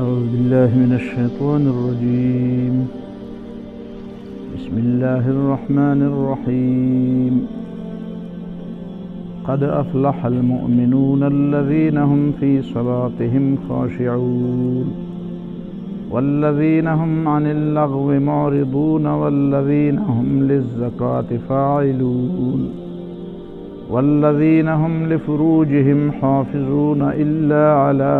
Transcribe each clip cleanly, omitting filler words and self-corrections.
أعوذ بالله من الشيطان الرجيم. بسم الله الرحمن الرحيم. قد أفلح المؤمنون الذين هم في صلاتهم خاشعون والذين هم عن اللغو معرضون والذين هم للزكاة فاعلون والذين هم لفروجهم حافظون إلا على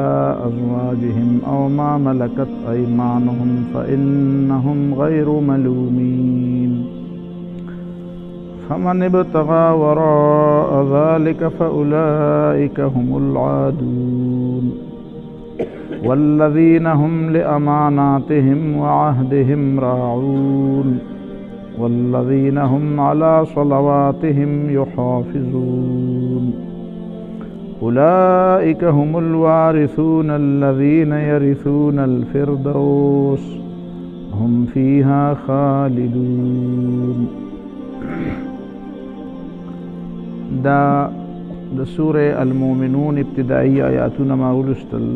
أزواجهم أو ما ملكت أيمانهم فإنهم غير ملومين. فمن ابتغى وراء ذلك فأولئك هم العادون والذين هم لأماناتهم وعهدهم راعون والذين هم على صلواتهم يحافظون. أولئك هم الوارثون الذين يرثون الفردوس هم فيها خالدون. دا سورة المؤمنون ابتدائي آياتنا ما ولستل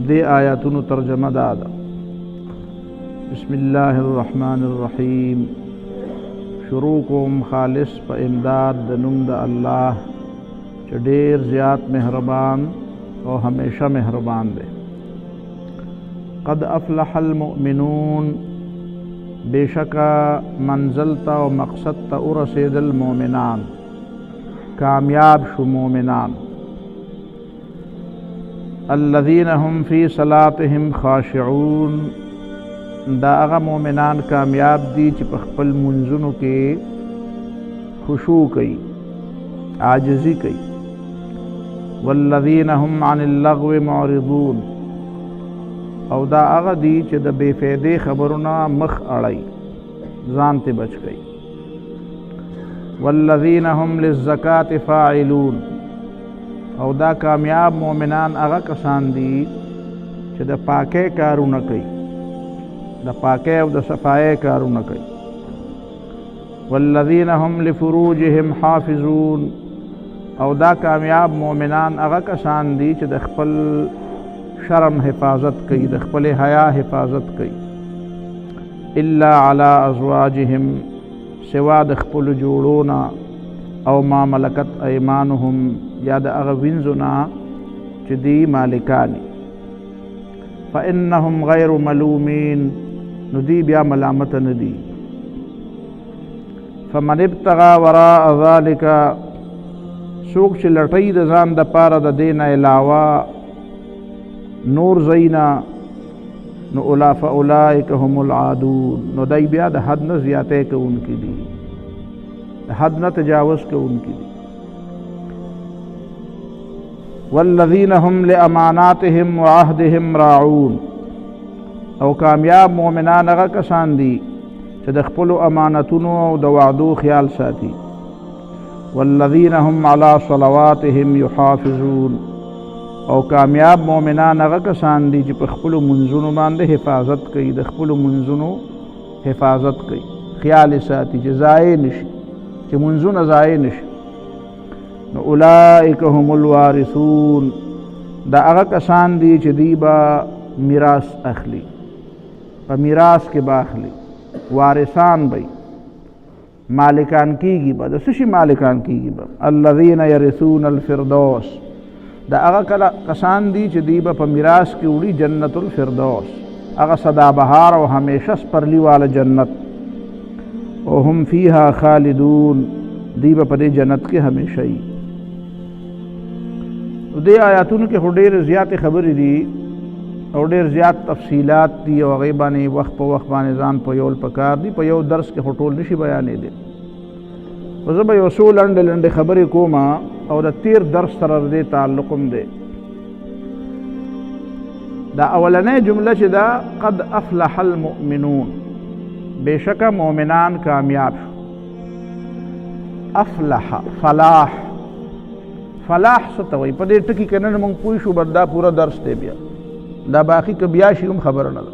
دي آياتنا ترجمة دادا. بسم الله الرحمن الرحیم. شروع کوم خالص په امداد د نوم د الله چې ډیر زیات مهربان او همیشه مهربان دی. قد افلح المؤمنون، بشکا منزل تا او مقصد تا ورسید المؤمنان، کامیاب شو مؤمنان. الذين هم في صلاتهم خاشعون، دا هغه مؤمنان کامیاب دي چې په خپل منځونو کې خشوع کوي، عاجزي کوي. والذین هم عن اللغو معرضون، او دا هغه دي چې د بې فایدې خبرونه مخ اړوي، ځان ته بچ کوي. والذین هم للزکاة فاعلون، او دا کامیاب مؤمنان هغه کسان دي چې د پاکۍ کارونه کوي، د پاکۍ او د صفایۍ کارونه کوي. والذین هم لفروجهم حافظون، او دا کامیاب مؤمنان هغه کسان دي چې د خپل شرم حفاظت کوي، د خپل حیا حفاظت کوي. الا علی ازواجهم، سوا د خپل جوړونه او ما ملکت ایمانهم، یا د هغه وینځو نه چې دی مالکانی. فانهم غیر ملومین، نو دی بیا ملامت نه دی. فمن ابتغى وراء ذلك، څوک چې لټوي د ځان د پاره د دین علاوه نور زینا، نو فاولئک هم العادون، نو دی بیا د حد نه زیاتې کوونکي دي، د حد نه تجاوز کوونکي دي. والذین هم لاماناتهم وعهدهم راعون، او کامیاب مؤمنان هغه کسان دي چې د خپلو امانتونو او د وعدو خیال ساتي. والذین هم علی صلواتهم یحافظون، او کامیاب مؤمنان هغه کسان دي چې په خپلو منځونو باندې حفاظت کوي، د خپلو منځونو حفاظت کوي، خیال ساتي چې ضایع نشي، چې منځونه ضایع نشي. نو اولئک هم الوارثون، دا هغه کسان دي چې دی به میراث اخلي، په میراث کې به اخلي، وارثان به مالکان کیږي، به د څه شي مالکان کیږي به. الذین یرثون الفردوس، دا هغه کسان دي چې دی به په میراث کې وړي جنت الفردوس، هغه سدابهار او همیشه سپرلی والا جنت. او هم فیها خالدون، دی به په دې جنت کې همیشه وي. دې آیاتونو کې خو ډېرې زیاتې خبرې دي او ډېر زیات تفصیلات دي، او هغې باندې وخت په وخت باندې ځان پویول پکار دي. په یو درس کې خو ټول نشي بیانېدی، خو زه به یو څو لنډې لنډې خبرې کوم، او د تیر درس سره د دې تعلق هم دی. دا اولنۍ جمله چې ده، قد افلح المؤمنون، بېشکه مؤمنان کامیاب شو. افلح، فلاح، فلاح څه ته وایي؟ په دې ټکي کې نن موږ پوه شو، بس دا پوره درس دی، بیا دا باقي که بیا شي هم خبره نه ده.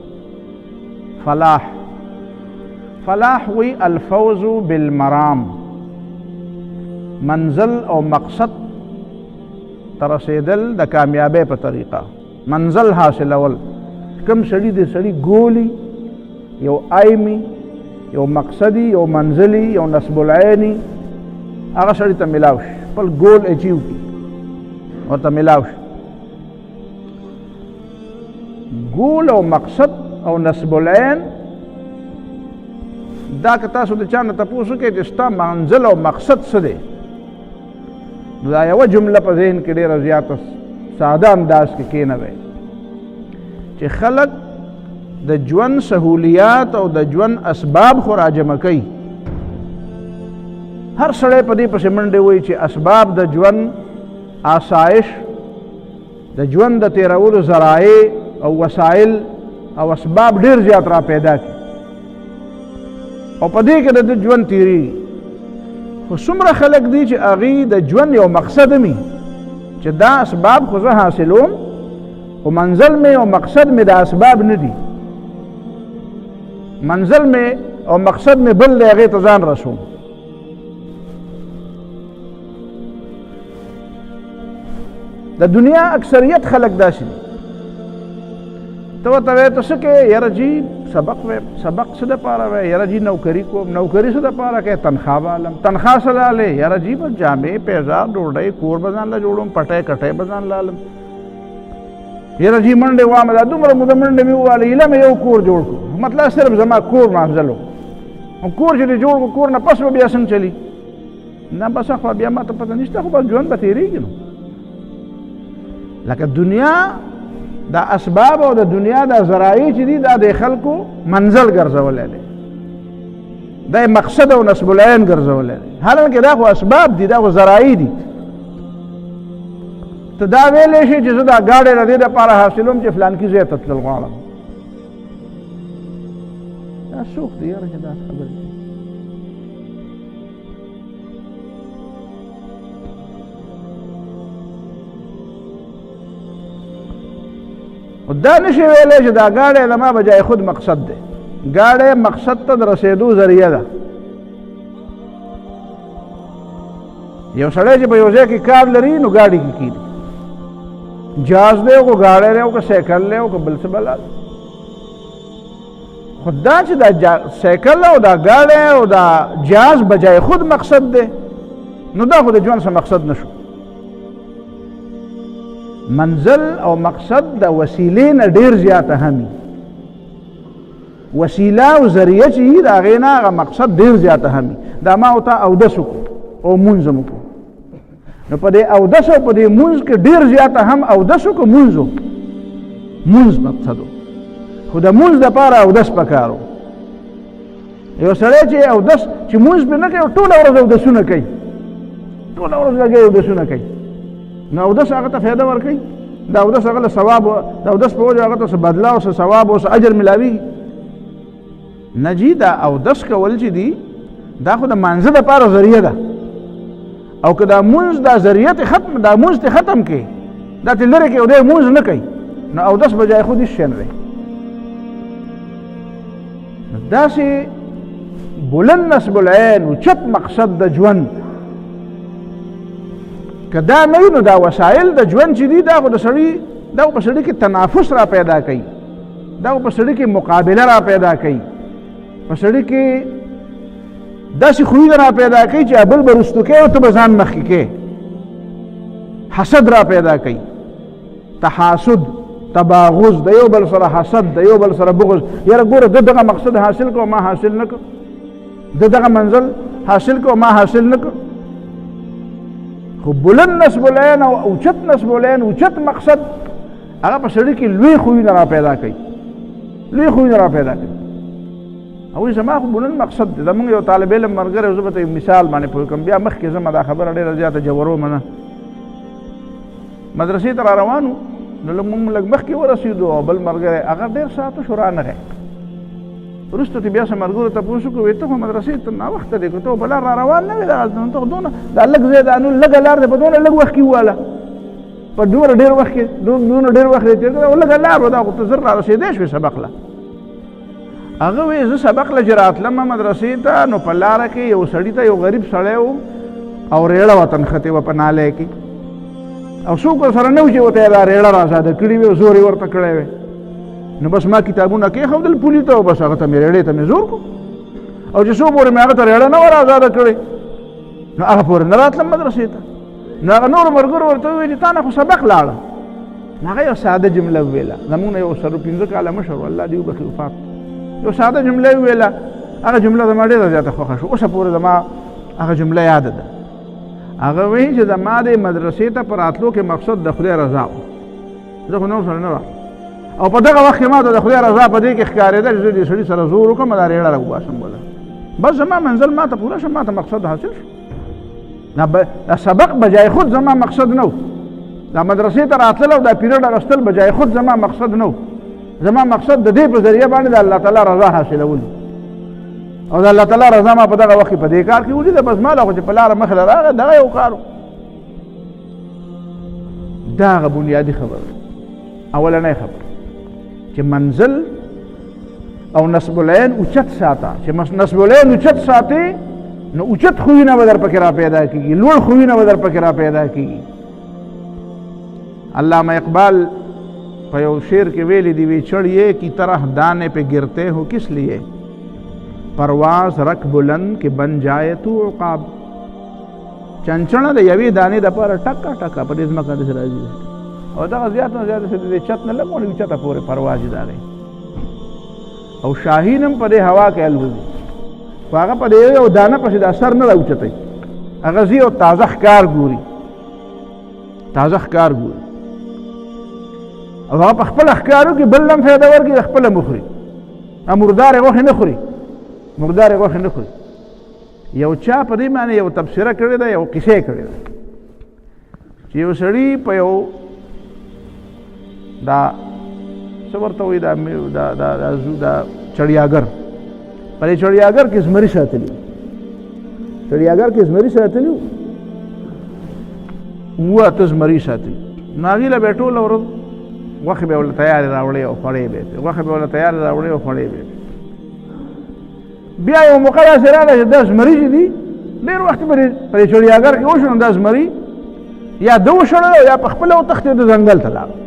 فلاح، فلاح وی الفوز بالمرام، منزل او مقصد ترسیدل د کامیابی په طریقه. منزل حاصلول. کم سړي د سړي ګولي، یو آیمي، یو مقصدي، یو منزلي، یو نصب العیني، هغه سړي ته ملاو شي، خپل ګول اچیو کړي ورته ملاو شي. ګول او مقصد او نصب العین دا که تاسو د چا نه تپوس وکړئ چې ستا منزل او مقصد څه دی، نو دا یوه جمله په ذهن کې ډېره زیاته ساده انداز کې کښېنوئ چې خلک د ژوند سهولیات او د ژوند اسباب خو راجمع کوي. هر سړی په دې پسې منډې وایي چې اسباب د ژوند آسایش، د ژوند د تېرولو ذرایع او وسایل او اسباب ډېر زیات را پیدا کړي او په دې کې د ژوند تېرېږي. خو څومره خلک دي چې هغوی د ژوند یو مقصد مي چې دا اسباب خو زه حاصلوم، خو منزل مې او مقصد مې د اسباب نه دي، منزل مې او مقصد مې بل دی، هغې ته ځان رسوم. د دنیا اکثریت خلک داسې دي. ته ورته وایې ته څه کوې؟ یاره جي سبق ویم. سبق څه دپاره وایې؟ یاره جي نوکري کوم. نوکري څه دپاره کوې؟ تنخواه به هلم. تنخواه څه لالې؟ یاره جي بس جامې، پیزار، ډوډۍ، کور به ځان له جوړوم، پټی کټی به ځان له هلم. یاره جي منډې وامه، دا دومره موده منډې مې وواله، ایله مې یو کور جوړ کړو. مطلب صرف زما کور محفظل و. کور چې دې جوړ کړو، کور نه پس به بیا څنګه چلي؟ نه بس خو بیا ما ته پته نشته، خو بس ژوند به تېرېږي. نو لکه دنیا دا اسباب او د دنیا دا ذرایع چې دي دا د خلکو منزل ګرځولی دی، دا مقصد او نصب العین ګرځولی دی، حالانکه دا خو اسباب دي، دا خو ذرایع دي. ته دا ویلی شي چې زه دا ګاډی د دې دپاره حاصلوم چې فلانکي ځای ته تلل غواړم. دا څوک دی یاره چې دا خبرې کوي؟ خو دا نشي ویلی چې دا ګاډی زما بجای خود مقصد دی. ګاډی مقصد ته د رسېدو ذریعه ده. یو سړی چې په یو ځای کې کار لري نو ګاډي کې کښېني، جهاز دی او که ګاډی دی او که سایکل دی او که بل څه بلا دی. خو دا چې دا سایکل او دا ګاډی او دا جهاز بجای خود مقصد دی، نو دا خو د ژوند څه مقصد نشو. منزل او مقصد د وسیلې نه ډېر زیات اهمي. وسیله او ذریعه چې وي د هغې نه هغه مقصد ډېر زیات اهمي. دا ما او تا اودس وکړو او مونځ هم وکړو، نو په دې اودس او په دې مونځ کې ډېر زیات اهم اودس و که مونځ و؟ مونځ مقصد و. خو د مونځ دپاره اودس پکار و. یو سړی چې اودس چې مونځ پرې نه کوي، ټوله ورځ اودسونه کوي، ټوله ورځ لګوي اودسونه کوي، نو اودس هغه ته فایده ورکوي؟ دا اودس هغه له ثواب، د اودس په وجه هغه ته څه بدله او څه ثواب او څه اجر ملاویږي؟ نه جي، دا اودس کول چې دي دا خو د مانځه دپاره ذریعه ده، او که دا مونځ دا ذریعه ته ختم، دا مونځ ته ختم کړي، دا ته لرې کړي او دی مونځ نه کوي، نو اودس بجای خود هېڅ شی نه دی. داسې بلند نصب العین اوچت مقصد د ژوند که دا نه وي، نو دا وسایل د ژوند چې دي دا خو د سړي، دا په سړي کې تنافس را پیدا کوي، دا په سړي کې مقابله را پیدا کوي، په سړي کې داسې خویونه را پیدا کوي چې بل به رستو کوي او ته به ځان مخکې کوې. حسد را پیدا کوي، تحاسد، تباغض، د یو بل سره حسد، د یو بل سره بغض. یاره ګوره ده دغه مقصد حاصل کړو ما حاصل نه کړ، ده دغه منزل حاصل کړو ما حاصل نه کړ. خو بلند نصب العین او اوچت نصب العین، اوچت مقصد، هغه په سړي کې لوی خویونه را پیدا کوي، لوی خویونه را پیدا کوي. او زما خو بلند مقصد دی. زمونږ یو طالب علم ملګری، زه به ته مثال باندې پوه کړم، بیا مخکې زما دا خبره ډېره زیاته جورومه نه. مدرسې ته را روان وو، نو موږ لږ مخکې ورسېدو او بل ملګری هغه ډېر ساعته شو رانغی. وروسته ترې بیا څه ملګرو تپوس وکړو، وایي ته خو مدرسې ته ناوخته دی، که ته په لار را روان نه وې دغلته، ته خو دونه دا لږ ځای دا نو لږه لار دی، په دونه لږ وخت کې وواله، په دومره ډېر وخت کې دونه ډېر وخت دی تېر کړی او لږه لار وه، دا خو ته زر را رسېدی شوې سبق له. هغه وایي زه سبق له چې راتلم مدرسې ته، نو په لاره کې یو سړي ته یو غریب سړی و او ریړه وه تنښتې وه په نالی کې. او څوک ورسره نه و چې ورته یې دا ریړه رازاده کړې وي او زور یې ورته کړی وی نو بس ما کتابونه کېښودل پولي ته او بس هغه ته مې ریړې ته مې زور کړو او چې څو پورې مې هغه ته ریړه نه وه رازاده کړې نو هغه پورې نه راتلم مدرسې ته نو هغه نورو ملګرو ورته وویل چې تا نه خو سبق لاړه نو هغه یو ساده جمله وویله زمونږ نه یو 15 کاله مشر و الله دې وبخي وفات یو ساده جمله یې وویله هغه جمله زما ډېره زیاته خوښه شوه اوسه پورې زما هغه جمله یاده ده هغه وایي چې زما د مدرسې ته په راتلو کې مقصد د خدای رضا و زه خو نور سره نه راتلم او په دغه وخت کې ما ته د خدای رضا په دې کې ښکارېده چې زه دې سړي سره زور وکړم دا ریړه راوباسم بله بس زما منزل ما ته پوره شو ما ته مقصد حاصل شو دا سبق بجای خود زما مقصد نه و دا مدرسې ته راتلل او دا پیریډ اخیستل بجای خود زما مقصد نه و زما مقصد د دې په ذریعه باندې د الله تعالی رضا حاصلول او د الله تعالی رضا ما په دغه وخت په دې کار کې ولیده بس ما له خو چې په لاره مخې له راغی دغه یو کار دا هغه بنیادي خبره اولنۍ خبره چې منزل او نسب العین اوچت ساته چې نسب العین اوچت ساتي نو اوچت خویونه به در پکې را پیدا کېږي لوړ خویونه به در پکې را پیدا کېږي علامہ اقبال په یو شعر کې ویلي دي وی چڑھیے کی طرح دانے پہ گرتے ہو کس لیے پرواز رک بلند کہ بن جائے تو عقاب چنچڼه د یوې دانې دپاره ټکه ټکه په دې ځمکه داسې راځي او دغه زیات نه زیات د چت نه لږ اوچته پورې پرواز یې دغی او شاهین هم په دې هوا کې الوځي خو هغه په دې یو دانه پسې دا سر نه راوچتی هغه ځي او تازه ښکار ګوري تازه ښکار ګوري او هغه په خپله ښکارو کې بل هم فایده ورکړي د خپله مخوري مردارې غوښې نه خوري مردارې غوښې نه خوري یو چا په دې باندې یو تبصره کړې ده یو کیسه یې کړې ده چې یو سړي په یو دا څه ورته وایي دا چړیاګر په دې چړیاګر کې زمري ساتلي چړیاګر کې زمري ساتلي اووه اته زمري ساتلي نو هغې له به یې ټوله ورځ غوښې به یې ورله تیارې راوړې او خوړې به یې غوښې به یې ورله تیارې راوړې او خوړې به یې بیا یو موقع داسې راغله چې دا زمري چې دي ډېر وخت په دې چړیاګر کې وشو نو دا زمري یا ده وشړل او یا په خپله وتښتېد ځنګل ته لاړل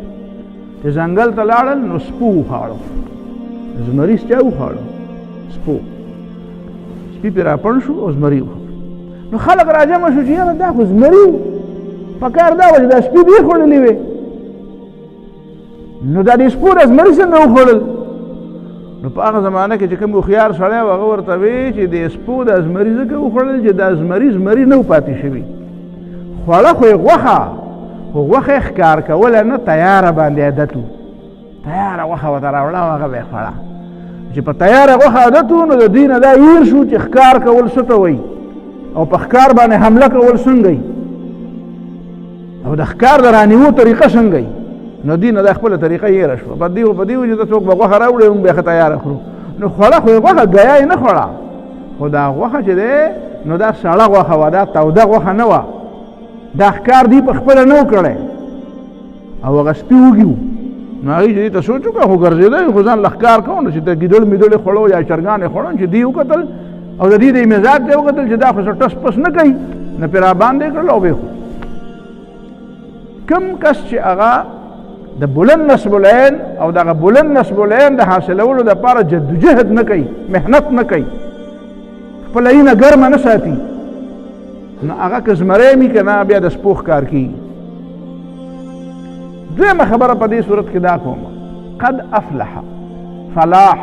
چې ځنګل ته لاړل نو سپو وخاړو زمري چا وخاړو سپو سپي پرې راپڼ شو او زمري وخاړو نو خلک راجمع شو چې یاره دا خو زمري و په کار دا وه چې دا سپي دې خوړلې وې نو دا دې سپو د زمري څنګه وخوړل نو په هغه زمانه کې چې کوم هوښیار سړی و هغه ورته وی چې د سپو د زمري ځکه وخوړل چې دا زمري نه و پاتې شوي خوړه خو یې غوښه خو غوښه یې ښکار کوله نه تیاره باندې عادت و تیاره غوښه ورته راوړه او هغه به یې خوړه چې په تیاره غوښه عادت و نو د دوی نه دا هیر شو چې ښکار کول څه ته وایي او په ښکار باندې حمله کول څنګه او د ښکار د رانیو طریقه څنګه نو دوی نه دا خپله طریقه هیره شوه په دې و چې ته څوک به غوښه راوړې موږ به یې ښه تیاره خورو نو خوړه خو یې غوښه ګیا یې نه خوړه خو دا غوښه چې دی نو دا سړه غوښه وه دا توده غوښه نه وه دا ښکار دی په خپله نه و کړی او هغه سپي وږي و نو هغې چې دې ته سوچ وکړه خو ګرځېدی خو ځان له ښکار کوو نو چې ته ګیدړ میدړ یې خوړو یا چرګان یې خوړو چې دوی وکتل او د دې د مزاج ته یې وکتل چې دا خو څه ټس پس نه کوي نه پرې راباندې کړل او ویې خورو کوم کس چې هغه د بلند نسب العین او دغه بلند نسب العین د حاصلولو دپاره جدوجهد نه کوي محنت نه کوي خپله اینه ګرمه نه ساتي نو هغه که زمری مي که نه بیا د سپو ښکار کېږي دویمه خبره په دې صورت کې دا کوم قد افلح فلاح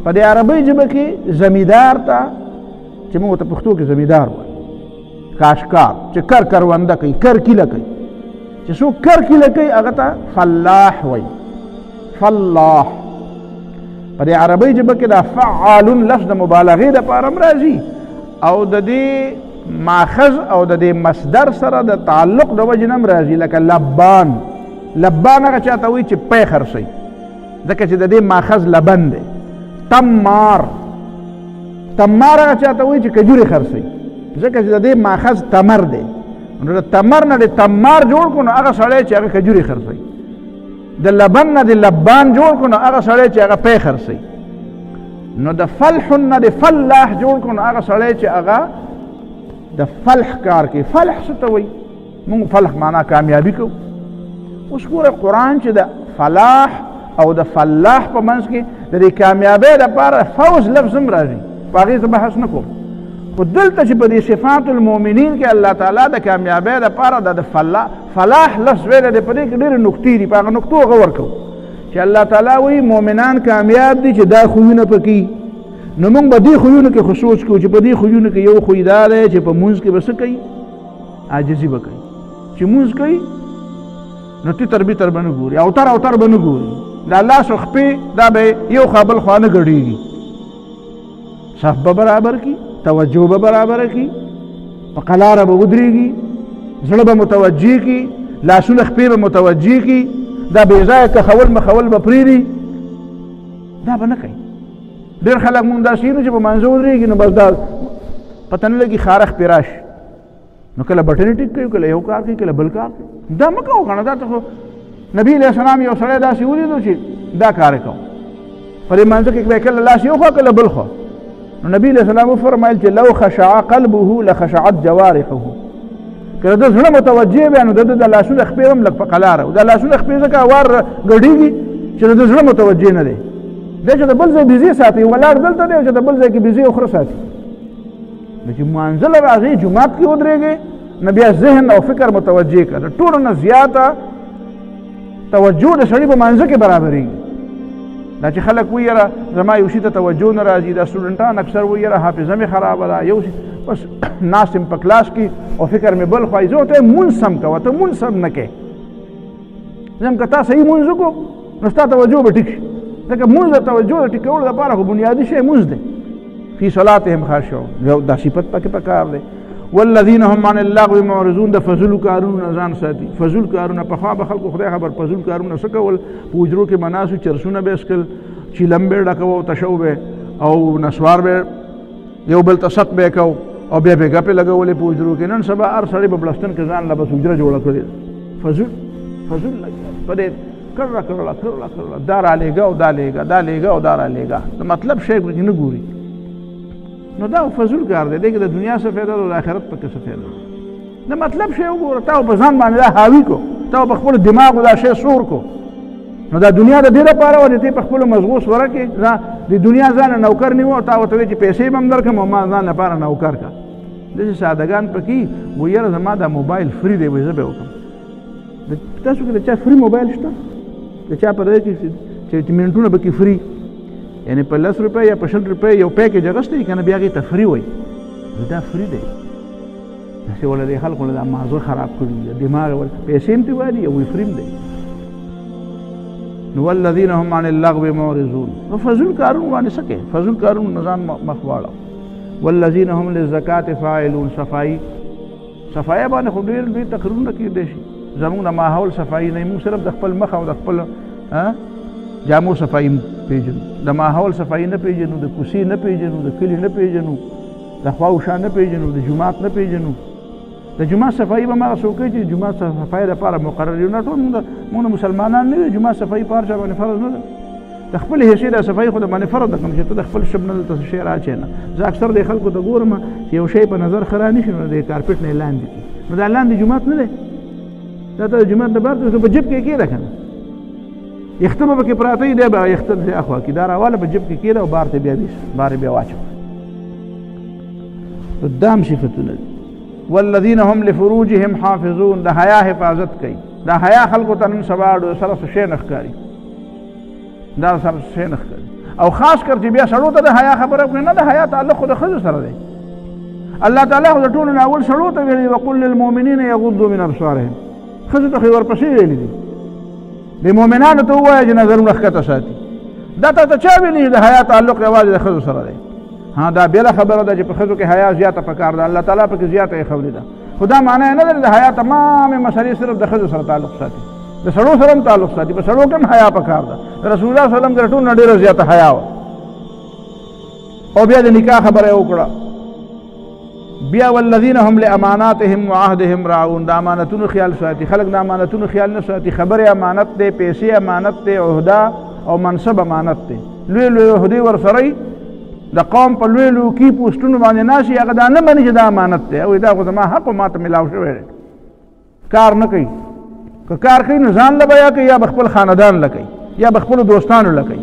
په دې عربۍ ژبه کې زمیدار ته چې موږ ته پښتو کې زمیدار وایي کاشکار چې کر کرونده کوي کر کیله کوي چې څوک کر کیله کوي هغه ته فلاح وایي فلاح په دې عربۍ ژبه کې دا فعالون لفظ د مبالغې دپاره هم راځي او د دې ماخذ او د دې مصدر سره د تعلق د وجې نه هم راځي لکه لبان لبان هغه چاته وایي چې پی خرڅوي ځکه چې د دې ماخذ لبن دی تمار تمار هغه چاته وایي چې کجورې خرڅوي ځکه چې د دې ماخذ تمر دی نو د تمر نه د تمار جوړ کړو نو هغه سړی چې هغه کجورې خرڅوي د لبن نه د لبان جوړ کړو نو هغه سړی چې هغه پی خرڅوي نو د فلح نه د فلاح جوړ کړو نو هغه سړی چې هغه د فلح کار کوي فلح څه ته وایي مونږ فلح معنا کامیابی کو. اوس ګوره قرآن چې د فلاح او د فلاح په منځ کې د دې کامیابۍ لپاره فوز لفظ هم راځي، په هغې زه بحث نه کوم. خو دلته چې په دې صفات المؤمنین کې الله تعالی د کامیابۍ لپاره د فلاح لفظ ویلی دی، په دې کې ډېرې نقطې دي، په هغه نقطو غور کوو چې الله تعالی وایي مؤمنان کامیاب دي چې دا خویونه پکې. نو موږ به دې خویونو کې خو سوچ کوو چې په دې خویونو کې یو خوی دا دی چې په مونځ کې به څه کوي؟ عاجزي به کوي. چې مونځ کوي نو تتر بتر به نه ګوري، اوتر به نه ګوري، د لاس او خپې دا به یو خوا بل خوا نه ګډېږي، صف به برابر کي، توجه به برابره کي، په قلاره به ودرېږي، زړه به متوجه کي، لاسونه خپې به متوجه کي، دا بې ځایه کخول مخول به پرېږدي، دا به نه کوي. ډېر خلک مونږ داسې یو چې په مانځه ودرېږي نو بس دا پته نه لګي خارښ پرې راشي، نو کله بټنې ټیک کوي، کله یو کار کوي، کله بل کار کوي. دا مه کوو که نه، دا ته خو نبي علیه السلام یو سړی داسې ولیدو چې دا کار یې کوو، په دې مانځه کې به یې کله لاس یو خوا کله بل خوا. نو نبي علیه السلام وفرمیل چې لو خشع قلبه لخشعت جوارحه، که د زړه متوجه بیا نو د د لاسونه خپې هم لږ په قلاره و، دا لاسونه خپې ځکه وار ګډېږي چې د زړه متوجه نه دی، دی چې د بل ځای بيزي ساتي، ولاړ دلته دی چې د بل ځای کې بيزي اخره ساتي. نو چې مانځه له راځي جومات کې ودرېږي نو بیا ذهن او فکر متوجه کړه، د ټولو نه زیاته توجه د سړي په مانځه کې برابرېږي. دا چې خلک وایي یاره زما یو شي ته توجه نه راځي، دا سټوډنټان اکثر وایي یاره حافظه مې خرابه ده، یو شي بس ناست یم په کلاس کې او فکر مې بل خوا، زه ورته وایم مونځ سم کوه، ته مونځ سم نه کوې. زه که تا صحیح مونځ وکړو نو ستا توجه به ټیک شي، ځکه مونځ د توجه د ټیکولو لپاره خو بنیادي شی مونځ دی. فی صلاتهم خاشعون، دا صفت پکې پکار دی. والذین هم عن اللغو معرضون، د فضول کارونو نه ځان ساتي. فضول کارونه پخوا به خلکو خدای خبر فضول کارونه څه کول، په حجرو کې به ناست وو، چرسونه به یې څښل، چیلم به یې ډکوه، تشو به او نسوار به یو بل ته ست به یې کو او بیا به یې ګپې لګولې په حجرو کې. نن سبا هر سړی په بلستن کې ځان له بس حجره جوړه کړې، فضول په دې کړه دا رالیږه او دا لیږه، دا لیږه او دا رالیږه، د مطلب شی پکې نه ګوري. نو دا فضول کار دی، دې کې د دنیا څه فایده ده او د آخرت پکې څه فایده ده. د مطلب شی وګوره، تا په ځان باندې دا حاوي کو، تا په خپل دماغ دا شی سور کو. نو دا دنیا د دې لپاره و چې ته په خپل مزغو سوره کې د دنیا ځان نوکر نیو او تا ورته وایي چې پیسې به هم درکړم او ما ځان لپاره نوکر کا. داسې سادهګان پکې وایي یاره زما دا موبایل فری دی، وایي زه به یې وکړم. تاسو کې د چا فری موبایل شته؟ د چا په دې کې چې منټونه به کې فری، یعنی په 10 روپۍ یا په 20 روپۍ یو پیکیج اغوستی که نه، بیا هغې ته فری وایي. دا فری دی، داسې وله دې خلکو نه دا ماغزه خراب کړي دي، دماغ پیسې هم ترې وایي او وایي فری هم دی. نو والذین هم عن اللغو معرضون، نو فضول کارونو باندې څه کوې؟ فضول کارونو نه ځان مخ واړه. والذین هم للزکات فاعلون، صفایه باندې خو ډېر لوی تقریرونه کېدی شي. زمونږ د ماحول صفایي نه، موږ صرف د خپل مخ او د خپل جامو صفایي پیژنو، د ماحول صفایي نه پیژنو، د کوڅې نه پیژنو، د کلي نه پیژنو، د خوا او شا نه پیژنو، د جومات نه پیژنو. د جومات صفایي به هغه څوک کوي چې د جومات صفایي لپاره مقرر یو. نه ټول موږ مسلمانان نه یو، جومات صفایي په هر چا باندې فرض نه ده. د خپل حیثیت د صفایي خو د باندې فرض ده، کوم چې ته د خپل شب نه دلته شی راچې نه. زه اکثر د خلکو ته ګورم چې یو شی په نظر ښه رانشي نو د کارپېټ نه یې لاندې کړي، نو دا لاندې جومات نه دی، دا ته د جومات نه بهر په جیب کې کېده که نه، یخته به پکې پراته وي، دی به یخته داسې اخوا کړي، دا راواله په جیب کې کېده او بار ته بیا بار بیا واچوه. دام صفتونه دي. والذین هم لفروجهم حافظون، د حیا حفاظت کوي. دا حیا خلکو ته نن سبا سره څه شی نه ښکاري، دا سره څه شی نه ښکاري. او خاص کر چې بیا سړو ته د حیا خبره وکړي، نه د حیا تعلق خو د ښځو سره دی. الله تعالی خو د ټولو نه اول سړو ته ویلي وقل للمؤمنین یغضوا من ابصارهم، ښځو ته خو یې ورپسې ویلي دي، د مؤمنانو ته ووایه چې نظرونه ښکته ساتي. دا ته چا ویلي د حیا تعلق یوازې د ښځو سره دی؟ ها دا بېله خبره ده چې په ښځو کې حیا زیاته پکار ده، الله تعالی پکې زیاته یې ده. خو دا معنی نه لري د حیا تمامې مسلې صرف د ښځو سره تعلق ساتي، د سړو سره هم تعلق ساتي. په سړو کې هم حیا پکار ده. رسول الله صلی الله علیه وسلم د ټولو نه ډېره زیاته حیا وه. او بیا د نکاح خبره یې وکړه. بیا والذین هم لاماناتهم وعهدهم راعون، د امانتونو خیال ساتي. خلک د امانتونو خیال نه ساتي. خبرې امانت دی، پیسې امانت دی، عهده او منصب امانت دی. لوی لوی عهدې ورسره د قوم په لوی لوی کې پوسټونو باندې ناشي، هغه دا نه مني چې دا امانت دی او دا خو زما حق او ما ته ملاو شوی دی. کار نه کوي که کار کوي نو ځان له به یا کوي یا به خپل خاندان له کوي یا به خپلو دوستانو له کوي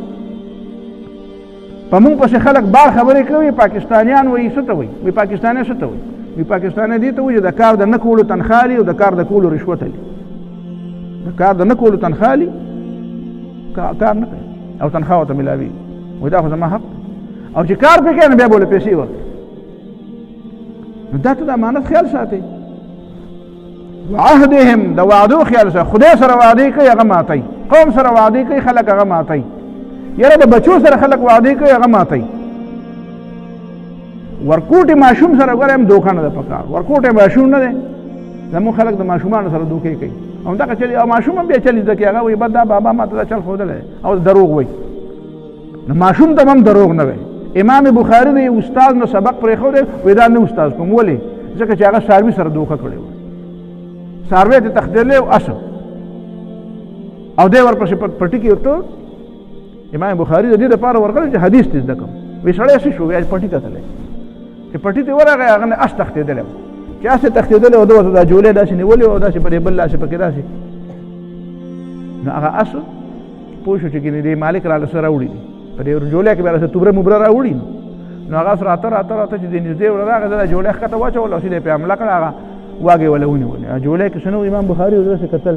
په مونږ پسې خلک بار خبرې کوي پاکستانیان وایي څه ته وایي وایي پاکستاني څه ته وایي وایي پاکستاني دې ته وایي چې د کار د نه کولو تنخوا لي او د کار د کولو رشوت لي د کار د نه کولو تنخوا لي کار نه کوي او تنخوا ورته ملاوي وایي دا خو زما حق او چې کار پرې کوي نو بیا به ورله پیسې ورکړي نو دا ته د امانت خیال ساتئ وعهدهم د وعدو خیال سره خدای سره وعدې کوي هغه ماتئ قوم سره وعدې کوي خلک هغه ماتئ یاره د بچو سره خلک وعدې کوي هغه ماتئ ورکوټې ماشوم سره ګوره هم دوکه نه ده پکار ورکوټې ماشوم نه دی زموږ خلک د ماشومانو سره دوکې کوي همدغه چلي او ماشوم هم بیا چلي زده کوي هغه وایي بد دا بابا ما ته دا چل ښودلی او دروغ وایي نو ماشوم ته هم دروغ نه وایي امام بخاري د یو استاد نه سبق پرېښودی وایي دا نه استاد کوم ولې ځکه چې هغه څاروي سره دوکه کړې وه څاروی ته تښتېدلی او اسه او دی ورپسې پټي کې ورته امام بخاري د دې دپاره ورغلی چې حدیث ته زده کړم وایي سړی څه شو بیا پټي کتلی چې پټي ته ورغی هغه نه اس تښتېدلی و چې اس یې تښتېدلی و ده ورته دا جولۍ داسې نیولې وه او داسې په دې بل لاسې پکې داسې نو هغه اس پوه شو چې ګینې دې مالک راله څه راوړي دي په دې جولۍ کې بیا راسه توبره موبره راوړي نو هغه اس راته چې دې نږدې ورغی دا جولۍ ښکته واچول او سیده یې پرې حمله کړه هغه واګې وله ونیولې جولۍ کې څه نه و امام بخاري داسې کتل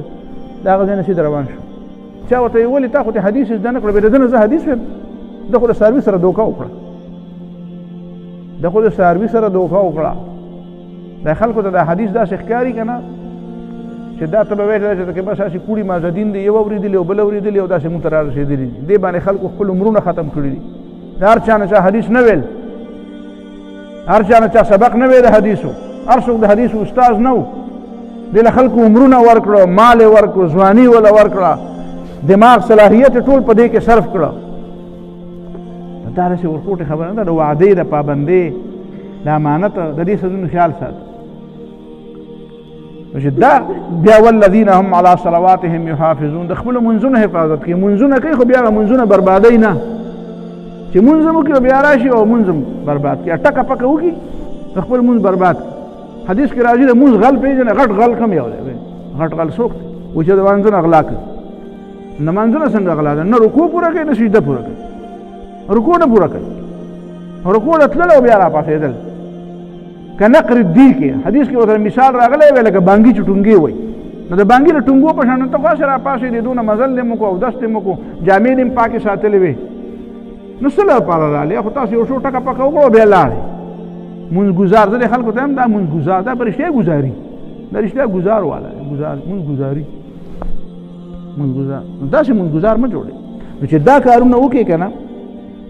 د هغه ځای نه سیده روان شو چا ورته یې ولې تا خو ته حدیث زده نه کړه بیا د ده نه زه حدیث ویم ده خو د څاروي سره دوکه وکړه ده خو د څاروي سره دوکه وکړه دا خلکو ته دا حدیث داسې ښکاري که نه چې دا ته به وایې چې بس هسې کوړي مازدین دی یو اورېدلي او بل اورېدلي او داسې مونږ ته را رسېدلي دي دې باندې خلکو خپل عمرونه ختم کړي دي د هر چا نه چا حدیث نه ویل هر چا نه چا سبق نه وی د حدیثو هر څوک د حدیث استاذ نه و دې له خلکو عمرونه ورکړه مال یې ورکړو ځواني وله ورکړه دماغ صلاحیت ټول په دې کې صرف کړه دا داسې ورکوټې خبره نه ده د وعدې د پابندۍ د امانت د دې څیزونو خیال ساته چې دا بیا والذین هم علی صلواتهم یحافظون د خپلو منځونو حفاظت کوي منځونه کوي خو بیا هغه منځونه بربادوي نه چې منځ هم وکړي بیا راشي او منځ هم برباد کړي ټکه پکه وکړي د خپل منځ برباد کړي حدیث کې راځي د منځ غل پېژنه غټ غل کم یو دی غټ غل څوک دی و چې د منځونه غلا کوي نه منځونه څنګه غلا ده نه رکوع پوره کوي نه سجده پوره کوي رکوع نه پوره کوي رکوع ته تلل او بیا را پاسېدل که نقر الدی کې حدیث کې ورته مثال راغلی وی لکه بانګي چې ټونګې وایي نو د بانګي له ټونګو په شان ته خو هسې را پاسېدې دونه مزل دې مو کو اودس دې مو کو جامې دې م پاکې ساتلې وې نو څه لپاره رالې خو تاسو یو څو ټکه پکه وکړو بیا لاړې مونځ ګزار زه د خلکو ته هم دا مونځ ګزار دا په رښتیا ګزاري دا رښتیا ګزار والا ګزار مونځ ګزاري مونځ ګزار نو داسې مونځ ګزار مه جوړئ نو چې دا کارونه وکړې که نه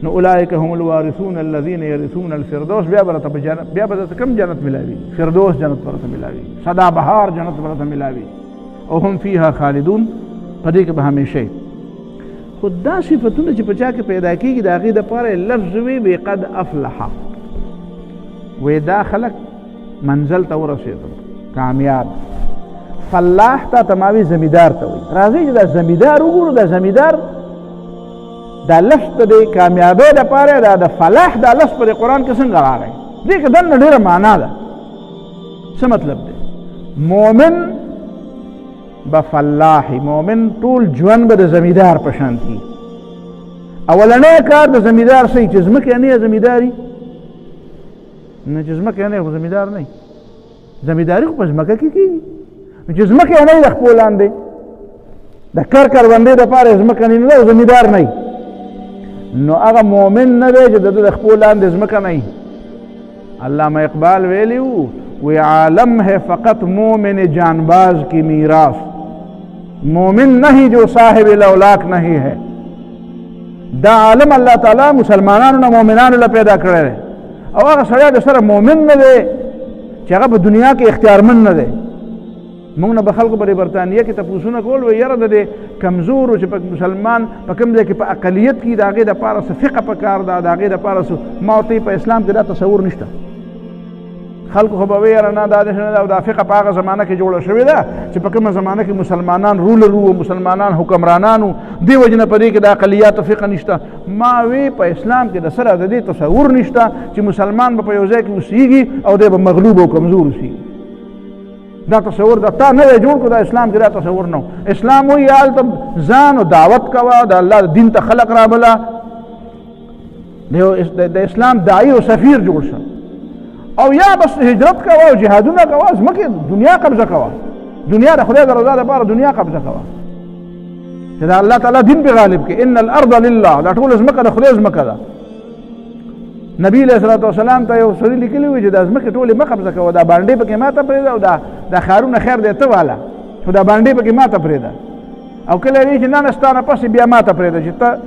نو اولئک هم الوارثون الذین یرثون الفردوس بیا به درته په جنت بیا به درته کوم جنت ملاوي فردوس جنت به درته ملاوي سدا بهار جنت به درته ملاوي او هم فیها خالدون په دې کې به همیشه خو دا صفتونه چې په چا کې پیدا کېږي د هغې دپاره لفظ وي بې قد افلحه وی دا خلق منزل ته ورسېدل کامیاب فلاح ته تماوي زمیدار ته وي راځئ چې دا زمیدار وګورو دا زمیدار دا لفظ ته د کامیابۍ دپاره دا د فلاح دا لفظ په د قرآن کې څنګه راغی دې کې دننه ډېره معنا ده څه مطلب دی مؤمن به فلاحي مؤمن ټول ژوند به د زمیدار په شان کي اولنی کار د زمیدار صحیح چې ځمکې نه یې زمیداري نه چې ځمکه نه خو زمیدار نه زمیداري خو په ځمکه کې کېږي چې ځمکه نه د خپل لاندې د کروندې دپاره ځمکه نه ده او زمیدار نه نو هغه مؤمن نه دی چې د د خپل لاندې ځمکه نه علامه اقبال ویلی وی عالم ہے فقط مومن جانباز کی میراث مومن نہیں جو صاحب الاولاک نہیں ہے دا عالم الله تعالی مسلمانانو نه مؤمنانو له پیدا کړی دی او هغه سړی د سره مؤمن نه دی چې هغه په دنیا کې اختیارمند نه دی موږ نه به خلکو په برطانیه کې تپوسونه کول وی یاره د دې کمزورو چې په مسلمان په کوم ځای کې په اقلیت کې د هغې دپاره څه فقه پکار ده د هغې دپاره څه ما ورته په اسلام کې دا تصور نشته خلکو خو به وی یاره نه دا داسې نه ده او دا فقه په هغه زمانه کې جوړه شوې ده چې په کومه زمانه کې مسلمانان رولر وو مسلمانان حکمرانان وو دې وجې نه په دې کې د اقلیاتو فقه نشته ما وی په اسلام کې د سره د دې تصور نشته چې مسلمان به په یو ځای کې اوسېږي او دی به مغلوب او کمزور اوسېږي دا تصور دا تا نه جوړ کو دا اسلام کې دا تصور نه. اسلام وی یال ته ځان او دعوت کوا د الله دین ته خلق را بلا د اسلام داعی او سفیر جوړ شه او یا بس هجرت کوا او جهادونه کوا زمکه دنیا قبضه کوا دنیا د خدای د رضا لپاره دنیا قبضه کوا چې دا الله تعالی دین په غالب کې ان الارض لله دا ټول زمکه د خدای زمکه ده. نبی علیہ الصلوۃ والسلام ته یو سړي لیکلی و چې دا زمکه ټولې مه قبضه کوه دا باندې پکې ماته پرېږده او دا ښارونه خیر دی ته واله خو دا باندې پکې ماته پرېږده او کله وایي چې نه نه ستا نه پسې بیا ماته پرېږده چې ته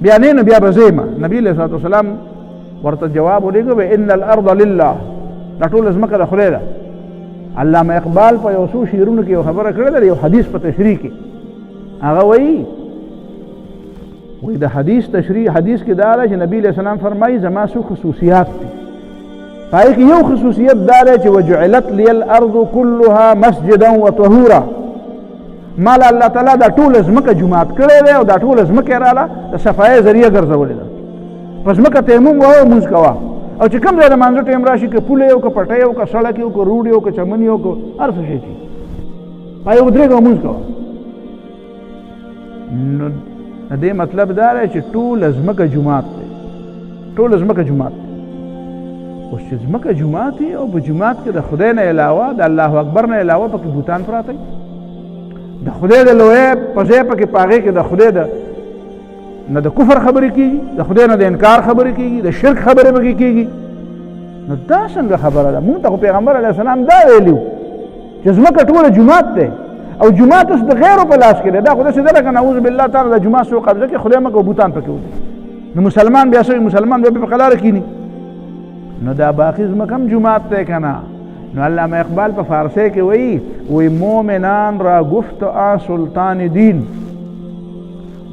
بیا نه نو بیا به زه یم. نبی علیہ الصلوۃ والسلام ورته جواب ولېږه ان الارض لله دا ټول زمکه د خدای ده. علامه اقبال په یو څو شعرونو کې یو خبره کړې ده یو حدیث په تشریح کې هغه وایي د حدیث تشریح حدیث کې دا ده چې نبی علیہ السلام فرمایي زما څو خصوصیات دي پای کې یو خصوصیت دا ده چې وجعلت لي الارض كلها مسجدا وطهورا مال الله تعالی دا ټول زمکه جمعات کړی دی او دا ټول زمکه رااله د صفای ذریعہ ګرځولې ده پس مکه تیمم وو موږ کوا او چې کوم ځای د مانځه ټیم راشي کې پوله یو که پټه یو که سړک یو که روډ یو که چمن یو که هر څه شي پای ودرېږه موږ کوا. نو دې مطلب دا دی چې ټول زمکه جمعات دی ټول زمکه جمعات دی. اوس چې زمکه جمعات دی او په جمعات کې د خدای نه علاوه د الله اکبر نه علاوه پکې بوتان پراته دي د خدای د لوی په ځای پکې په هغې کې د خدای د نه د کفر خبرې کېږي د خدای نه د انکار خبرې کېږي د شرک خبرې پکې کېږي. نو دا څنګه خبره ده؟ مونږ ته خو پیغمبر علیه السلام دا ویلي چې زمکه ټوله جمعات دی او جمعات اوس د غیرو په لاس کې دی. دا خو داسې ده لکه نعوذ بالله تعالی د جمعات څوک قبضه کړي خدای مکه بوتان پکې ودي نو مسلمان بیا سوی مسلمان بیا په قلاره کینی نو دا باقي زمکه هم جمعات دی که نه. نو علامه اقبال په فارسی کې وی مومنان را گفت آ سلطان دین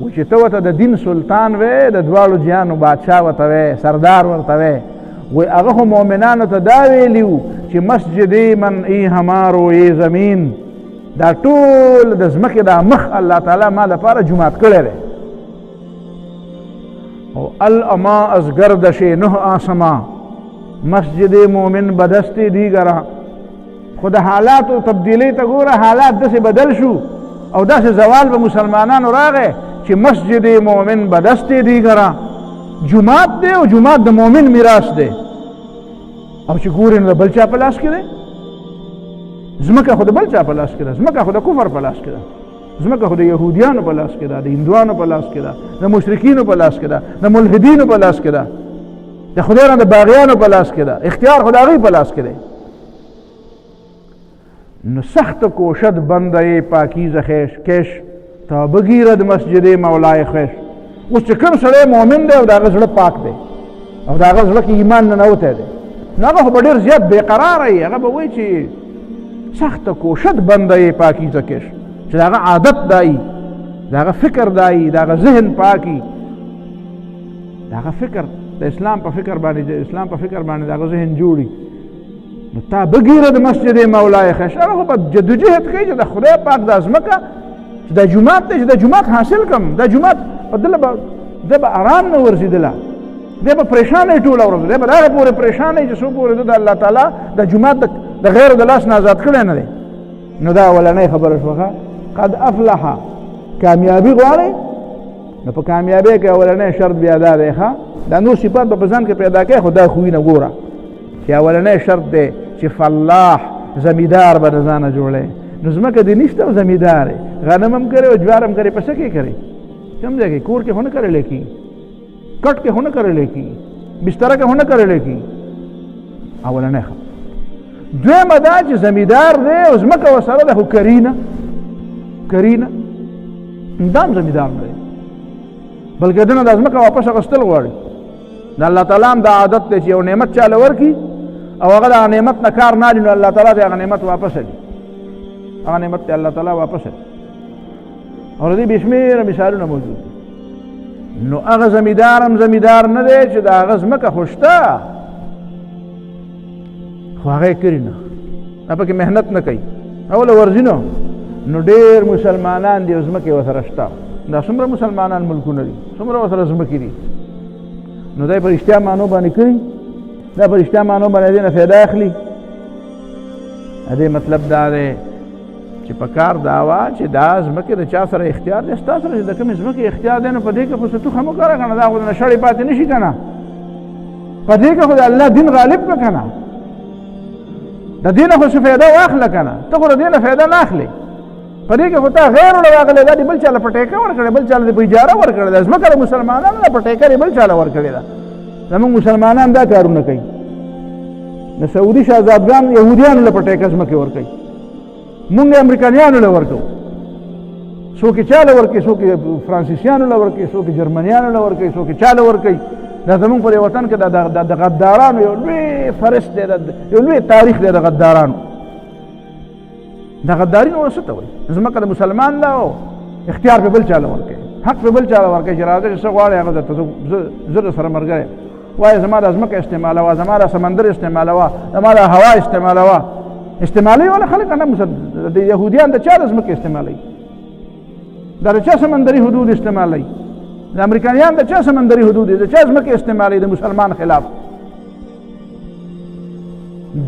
و چې ته ورته د دین سلطان وې د دواړو جهانو بادشاه ورته وې سردار ورته وې وی هغه خو مؤمنانو ته دا ویلي وو چې مسجد من ای همارو ای زمین دا ټول د ځمکې دا مخ الله تعالی ما لپاره جمعات کړی دی او الاما از گردش نه آسما مسجد مومن بدست دیگرا خود حالات و تبدیلی تا گوره حالات داسې بدل شو او داسې زوال به مسلمانانو راغی چې مسجد مومن بدست دیگرا جمعات دی او جمعات د مومن میراث دی او چې ګورې نو د بل چا په لاس کې دی زمکه خو د بل چا په لاس کې ده زمکه خو د کفر په لاس کې ده زمکه خو د یهودیانو په لاس کې ده د هندوانو په لاس کې ده د مشرکینو په لاس کې ده د ملحدینو په لاس کې ده د خدای نه د باغیانو په لاس کې ده اختیار خو د هغوی په لاس کې دی. نو سخت کوشد بنده پاکیزه کش تا بگیرد مسجد مولای خوش. اوس چې کوم سړی مؤمن دی او د هغه زړه پاک دی او د هغه زړه کې ایمان ننوتی دی نو هغه خو به ډېر زیات بېقراره وي هغه به وایي چې سخت کوشد بنده پاکیزه کش چې د هغه عادت دایي د هغه فکر دایي د هغه ذهن پاکي د هغه فکر د اسلام په فکر باندې د هغه ذهن جوړي نو تا بگیرد مسجد مولای خوش. هغه خو به جدوجهد کوي چې د خدای پاک دا ځمکه چې دا جومات دی چې دا جومات حاصل کړم دا جومات په دله به دی به ارام نه ورځېدله دی به پریشانه یې ټوله ورځ دی به د هغه پورې پریشانه یې چې څو پورې ده د الله تعالی د جومات د غیرو د لاس نه آزاد کړی نه دی. نو دا اولنۍ خبره شوه قد افلح کامیابي غواړئ نو په کامیابۍ کې اولنۍ شرط بیا دا دی ښه دا نور صفات به په ځان کې پیدا کوي خو دا خوی نه ګوره چې اولنۍ شرط دی چې فلاح زمیدار به د ځانه جوړی نو ځمکه دې نشته او زمیدار یې غنم هم کرې او جوار هم کرې په څه کې کرې کوم ځای کې کور کې خو نه کرلی کېږي کټ کې خو نه کرلی کېږي بستره کې خو نه کرلی کېږي اولنۍ خبره. دویمه دا چې زمیدار دی او ځمکه ورسره ده خو کرینه دا هم زمیدار نه دی بلکې ده نه دا ځمکه واپس اخیستل غواړي. د الله تعالی هم دا عادت دی چې یو نعمت چاله ورکړي او هغه د هغه نعمت نه کار نه اخلي نو الله تعالی ته هغه نعمت واپس اخلي هغه نعمت ته الله تعالی واپس اخلي او د دې بې شمېره مثالونه موجود دي. نو هغه زمیدار هم زمیدار نه دی چې د هغه ځمکه خو شته خو هغه یې کړي نه هغه پکې محنت نه کوي اوله ورځي نو ډېر مسلمانان دي او ځمکې ورسره شته دا څومره مسلمانان ملکونه دي څومره ورسره ځمکې دي نو دا یې په رښتیا معنو باندې کړي دا په رښتیا معنو باندې دې نه فایده اخلي دې مطلب دا دی چې په کار دا وه چې دا ځمکې د چا سره اختیار دی ستا سره چې د کومې ځمکې اختیار دی نو په دې کې خو څه توخه مه کوه که نه دا خو نه شړې پاتې نه شي که نه په دې کې خو د الله دین غالب کړه که نه د دې نه خو څه فایده واخله که نه ته خو د دې نه فایده نه اخلې په دې کې خو تا غیر وړه واغلی دا دې بل چا له په ټیکه ورکړې بل چا له په اجاره ورکړې ده ځمکه د مسلمانانو ده په ټیکه دې بل چا له ورکړې ده زمونږ مسلمانان دا کارونه کوي د سعودي شهزادګان یهودیانو له په ټیکه ځمکې ورکوي مونږ امریکایانو له ورکوو څوک یې چا له ورکوي څوک یې فرانسیسیانو له ورکوي څوک یې جرمنیانو له ورکوي څوک یې چا له ورکوي دا زمونږ په دې وطن کې د غدارانو یو لوی فهرست دی یو لوی تاریخ دی د غدارانو د غداري نو څه ته وایي ځمکه د مسلمان ده او اختیار په بل چا له ورکوي حق په بل چا له ورکوي چې راځه چې څه غواړې هغه درته زه در سره ملګری وایي زما د ځمکه استعمالوه زما د سمندر استعمالوه زما د هوا استعمالوه استعمالوي ولا خلک نه د یهودیان د چا د ځمکې استعمالوي دا د چا سمندري حدود استعمالوي د امریکایان د چا سمندري حدود د چا ځمکې استعمالوي د مسلمان خلاف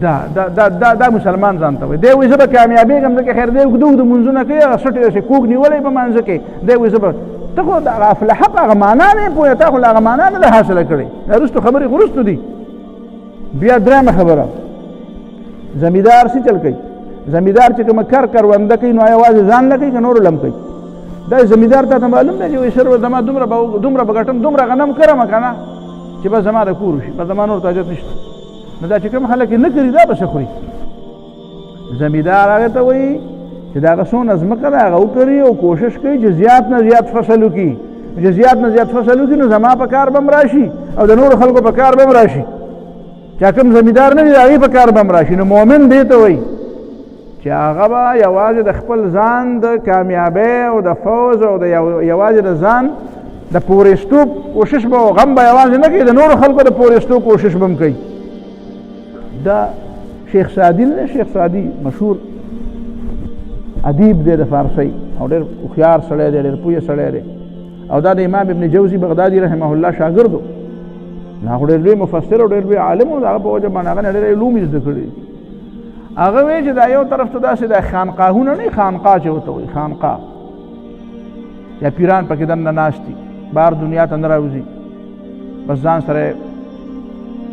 دا مسلمان ځان ته وایي دی وایي زه به کامیابېږم ځکه خیر دی اوږده اوږده مونځونه کوي هغه سټې داسې کوږ نیولی په مانځه کې دی وایي زه به ته خو د هغه افلحه په هغه معنا نه یې پوهې تا خو له هغه معنا نه ده حاصله کړې دا وروستو خبرې خو وروستو دي بیا درېیمه خبره زمیندار څه چل کوي زمیندار چې کومه کرونده کوي نو یوازې ځان نه کوي که نورو لم کوي دا زمیندار ته معلوم دی چې وایي سر زما دومره به ګټم دومره غنم کرمه که نه چې بس زما د کور وشي بس زما نور ته حاجت نشته نو دا چې کوم خلک یې نه کړي دا به څه خوري زمیندار هغه ته وایي چې د هغه څونه ځمکه ده هغه وکړي او کوشش کوي چې زیات نه زیات فصل وکړي چې زیات نه زیات فصل وکړي نو زما په کار به هم راشي او د نورو خلکو په کار به هم راشي چا کوم زمیندار نه وي د هغې په کار به هم راشي نو مؤمن دې ته وایي چې هغه به یوازې د خپل ځان د کامیابۍ او د فوز او د یوازې د ځان د پورېستو کوشش به او غم به یوازې نه کوي د نورو خلکو د پورېستو کوشش به هم کوي دا شیخ سعدي نه شیخ سعدي مشهور ادیب دی د فارسۍ او ډېر هوښیار سړی دی ډېر پوه سړی دی او دا د امام ابن جوزي بغدادي رحمه الله شاګرد و هغه ډېر لوی مفسر او ډېر لوی عالم و د هغه په وجه باندې هغه نه ډېر علوم یې زده کړي هغه وایي چې دا یو طرف ته داسې د خانقاهونه نه خانقاه چې ورته وایي خانقاه یا پیران پکې دننه ناست دي بهر دنیا ته نه راوځي بس ځان سره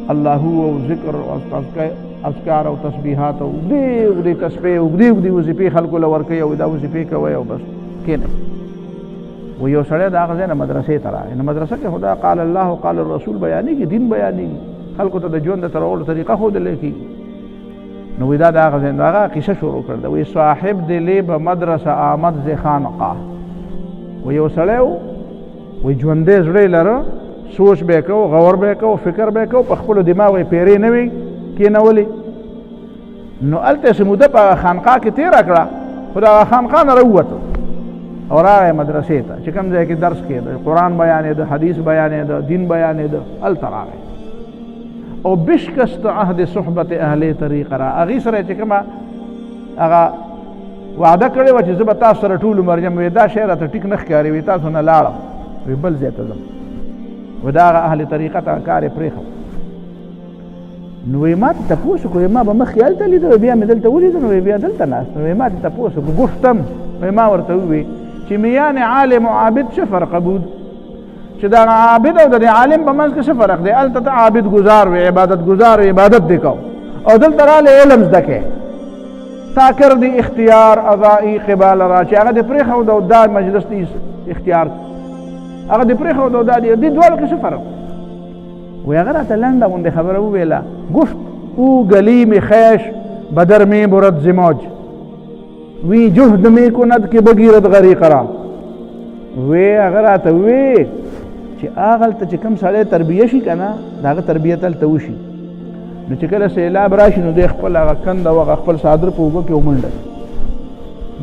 الله او ذکر او اذکار او تسبیحات او اوږدې تسبیح اوږدې وظیفې خلکو له ورکوي او دا وظیفې کوي او بس کښېنئ و یو سړی د هغه ځای نه مدرسې ته راغی نو مدرسه کې خو دا قال الله او قال الرسول بیانېږي دین بیانېږي خلکو ته د ژوند د تېرولو طریقه ښودلی کېږي نو وایي دا د هغه ځای نو هغه قصه شروع کړه وایي صاحب دلې به مدرسه آمد ز خانقاه و یو سړی و وایي ژوندی زړه یې لره سوچ به یې کوو غور به یې کوو فکر به یې کوو په خپلو دماغ یې پیرې نه وي کېنولې نو هلته یې څه موده په خانقاه کې تېره کړه خو د هغه خانقاه نه راووته او راغی مدرسې ته چې کوم ځای کې درس کېده قرآن بیانېده حدیث بیانېده دین بیانېده هلته راغی او بشکست عهد صحبت اهل طریقه را هغې سره چې کومه هغه وعده کړې وه چې زه به تاسو سره ټول عمر یم وایي دا شی راته ټیک نه ښکاري وایي تاسو نه لاړم وایي بل ځای ته ځم وایي دا هغه اهل طریقه ته کار یې پرېښود نو وایي ما ته تپوس وکړو ما به مخکې هلته لیده بیا مې دلته ولیده نو وایي بیا دلته ناست وایي ما ته تپوس وکړو گفتم وایي ما ورته ووایي چې میان عالم او عابد څه فرق بود چې دا عابد او د عالم په منځ کې څه فرق دی هلته ته عابد ګزار وي عبادت ګزار وي عبادت دې کو او دلته رالی علم زده کې تا کردی اختیار اضائی قبال را چې هغه دې پرېښود او دا مجلس دې اختیار هغه دې پرېښود او دا دې دواړو کې څه فرق وایي هغه راته لنډه غوندې خبره وویله گفت او گلیم خویش بدر می برد زماج وی جهد می کند که بگیرد غریق را وی هغه راته وی چې هغلته چې کوم سړی تربیه شي که نه د هغه تربیت هلته وشي نو چې کله سیلاب راشي نو دی خپل هغه کند او هغه خپل څادر په اوږه کې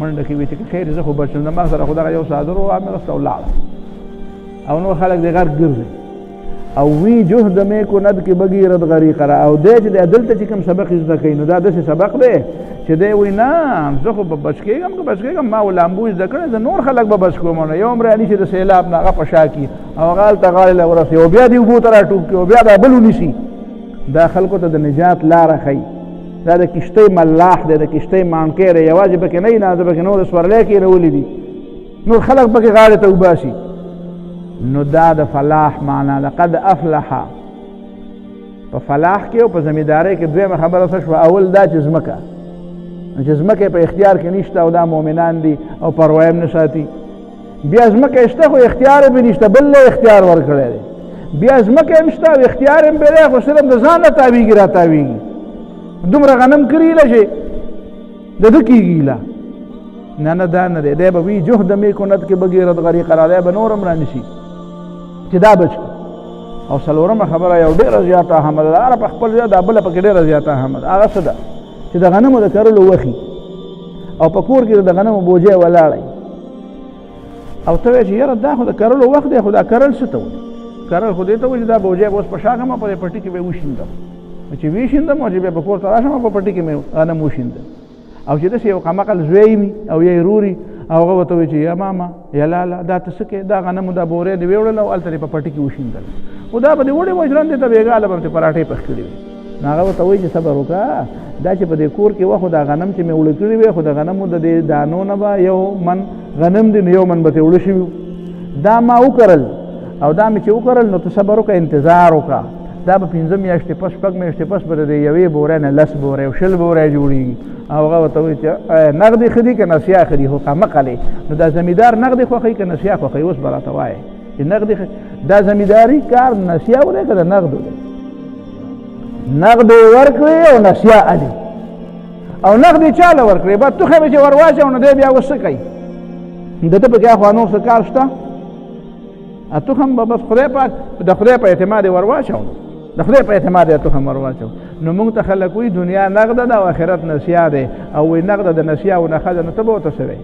منډه کوي وایي چې خیر زه خو بچ شم زما سره خو دغه یو څادر و همغسته ولاړه او نور خلک د غرق ګرځي او وی جهد می کند که بگیرد غریق را او دی چې دی دلته چې کوم سبق یې زده کوي نو دا داسې سبق دی چې دی وایي نه زه خو به بچ کېږم که بچ کېږم ما لامبو زده کړی زه نور خلک به بچ کوم نو یو هم رانیسي د سیلاب نه هغه په شا کړي او هغه هلته غاړې له ورسوي او بیا دې اوبو ته راټوپ کړي او بیا دا بل ونیسي دا خلکو ته د نجات لاره ښیي دا د کشتۍ ملاح دی، د کشتۍ مانکی دی، یوازې پکې نه وي نه، پکې نور سورلی کېرولي دي، نور خلک پکې غاړې ته وباسي. نو دا د فلاح معنا ده. قد افلح په فلاح کې او په زمیندارۍ کې دویمه خبره څه شوه؟ اول دا چې ځمکه، چې ځمکه په اختیار کې نشته او دا مؤمنان دي او پروا یې نه ساتي. بیا ځمکه شته خو اختیار یې بې نشته، بل له اختیار ورکړی دی. بیا ځمکه هم شته او اختیار هم بې دی، خو صرف د ځان نه تاویږي را تاویږي. دومره غنم کړي له چې د ده کېږي له نه نه دا نه دی. دی به وي جهد می کند کې بغیرت غریقه را دی به نور هم رانیسي چې دا بچ کړي. او څلورمه خبره یو ډېره زیاته اهمه ده، هغه په خپل ځای دا بله پکې ډېره زیاته اهمه ده. هغه څه ده چې د غنمو د کرلو وخي او په کور کې د غنمو بوجۍ ولاړی او ته وایې چې یاره دا خو د کرلو وخت دی، خو دا کرل څه ته وایي؟ کرل خو دې ته وایي چې دا بوجۍ به اوس په شا کړم په دې پټي کې به یې وشیندم، چې وشیندم او چې بیا په کور ته راشم په پټي کې مې غنم وشیندم. او چې داسې یو کمعقل زوی وي او یا یې روري او هغه ورته وایي چې یا ماما یا لالا دا ته څه کوې؟ دا غنمو دا بورې دې ویوړل او هلته دې په پټي کې وشیندل، خو دا به دې وړې وژرن دې ته بېګاله به دې پراټې پخ کړې وي. نو هغه ورته وایي چې صبر وکړه، دا چې په دې کور کې وه خو دا غنم چې مې اوړه کړي وې خو د غنمو د دې دانو نه به یو من غنم دی نو یو من به ترې اوړه شوي، دا ما وکرل او دا مې چې وکرل نو ته صبر وکړه، انتظار وکړه، دا به 5 میاشتې پس 6 میاشتې پس به د یوې بورې نه 10 بورې او 20 بورې جوړېږي. او هغه ورته وایي چې نغدې ښه دي که نسیا ښه دي؟ خو قمقلې نو دا زمیندار نغدې خوښوي که نسیا خوښوي؟ اوس به راته وایې چې نغدې دا زمینداري کار نسیا دی که د نغدو دی؟ نغد ورکړې او نسیا علي او نغد چاله ورکړې بعد توخه به چې ور واچو نو دی بیا اوس څه کوي؟ د ده پکې اخوا نور څه کار شته؟ توخه به بس خدای پاک د خدای په اعتماد یې ور واچو، د خدای په اعتماد یې توخه ور واچو. نو موږ ته خلک وایي دنیا نغده ده او آخرت نسیا دی، او وایي نغده د نسیا او نښه ده. نو ته به ورته څه وایې؟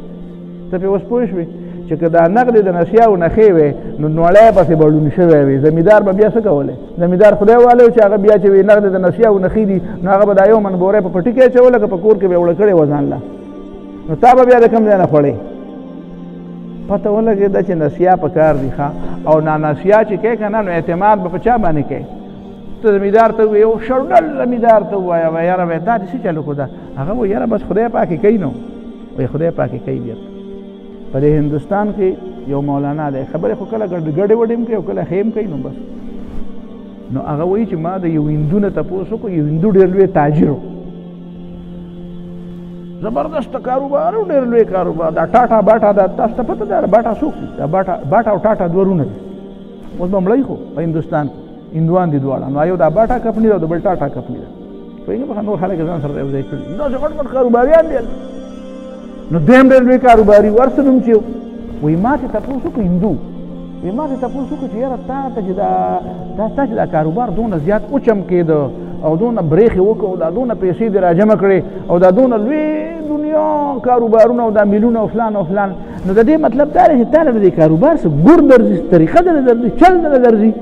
ته پرې اوس پوه شوې چې که دا نغدې د نسیا او نښې وې نو نوړی پسې به ړوند شوی وي، زمیندار به بیا څه کولی؟ زمیندار خدای والی چې هغه بیا چې وي نغدې د نسیا او نښې دي نو هغه به دا یو من بورې په پټي کې اچوله که په کور کې به یې اوړه کړې وه ځان له، نو تا به بیا د کوم ځای نه خوړې؟ پته ولګېده چې نسیا په کار دي ښه. او نانسیا چې کوې که نه نو اعتماد به په چا باندې کوې؟ ته زمیندار ته ووایې یو شوډل زمیندار ته ووایه وایه یاره وایي دا دې څه چل وکړو؟ هغه وایي یاره بس خدای پاکې کوي نو وایي خدای پاکې کوي. بیا په دې هندوستان کې یو مولانا دی، خبرې خو کله ګډې وډې هم کوي او کله ښې هم کوي. نو بس نو هغه وایي چې ما د یو هندو نه تپوس وکړو، یو هندو ډېر لوی تاجر و، زبردست کاروبار و، ډېر لوی کاروبار. دا ټاټا باټا دا تاسو ته پته ده باټا څوک دي؟ دا باټا او ټاټا دوه ورونه دي، اوس به مړی خو په هندوستان کې هندوان دي دواړه. نو یو دا باټا کمپني ده او د بل ټاټا کمپني ده، پوهېږې په نور خلک ځان سره یو ځای کړي، داسې غټ غټ کاروباریان دي. نو دویم ډېر لوی کاروباري ورڅه نوم چې وایي ما چې تپوس وکړو هندو، وایي ما چې تپوس وکړو چې یاره تا ته چې تا چې دا کاروبار دونه زیات وچمکېده او دونه برېښې وکړو او دا دونه پیسې دې راجمع کړې او دا دونه لوی دنیا کاروبارونه او دا میلونه او فلان او فلان، نو د دې مطلب دا دی چې تا له دې کاروبار څه ګور درځي، طریقه دله درځي، چل دله درځي،